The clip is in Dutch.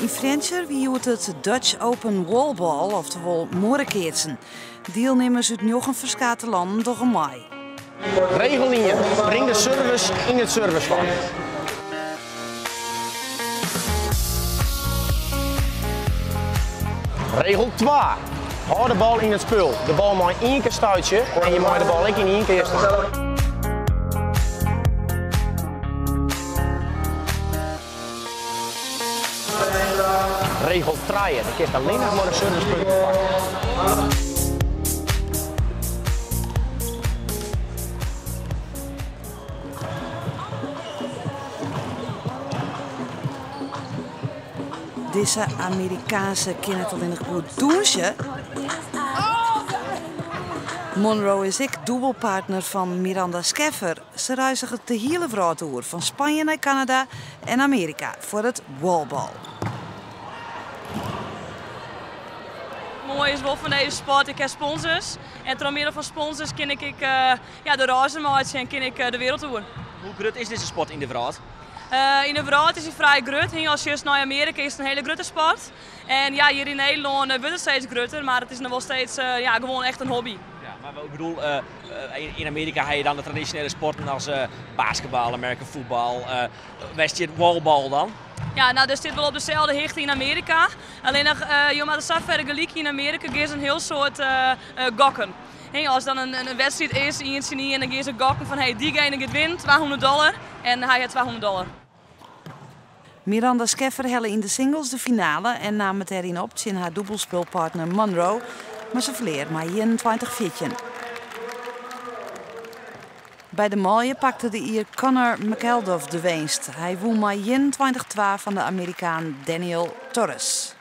In Frencher wie het Dutch Open Wallball, oftewel moerenkeertsen. Deelnemers uit 9 verschillende landen door een mei. Regellinie, breng de service in het servicevak. Regel 2. Hou de bal in het spul. De bal mag 1 keer stuitje en je mag de bal ook in 1 keer staan. Regel 3. Dan kiest alleen nog maar een servicepunt pakken. Deze Amerikaanse kan het alleen nog goed doen. Monroe is ik dubbelpartner van Miranda Scheffer. Ze reizen de hele wereld door, van Spanje naar Canada en Amerika voor het wallball. Mooi is wel van deze sport, ik heb sponsors. En door middel van sponsors kan ik de reizen maken en kan ik de wereld doen. Hoe groot is deze sport in de wereld? In de wereld is hij vrij groot. Als je eerst naar Amerika is het een hele grote sport. En ja, hier in Nederland wordt het steeds groter, maar het is nog wel steeds gewoon echt een hobby. Ja, maar ik bedoel, in Amerika heb je dan de traditionele sporten als basketbal, American voetbal. Wist je het wallball dan? Ja, nou, dus dit wel op dezelfde hichte in Amerika. Alleen nog, je moet het verder gelijk in Amerika geeft een heel soort gokken. Als dan een wedstrijd is en dan geeft ze gokken van hey, diegene gaat winnen, $200 en hij heeft $200. Miranda Scheffer helle in de singles de finale en nam het erin op in haar dubbelspelpartner Monroe, maar ze verleer maar 21-14. Bij de mooie pakte de Ier Conor McElduff de winst. Hij won maar 21-12 van de Amerikaan Daniel Torres.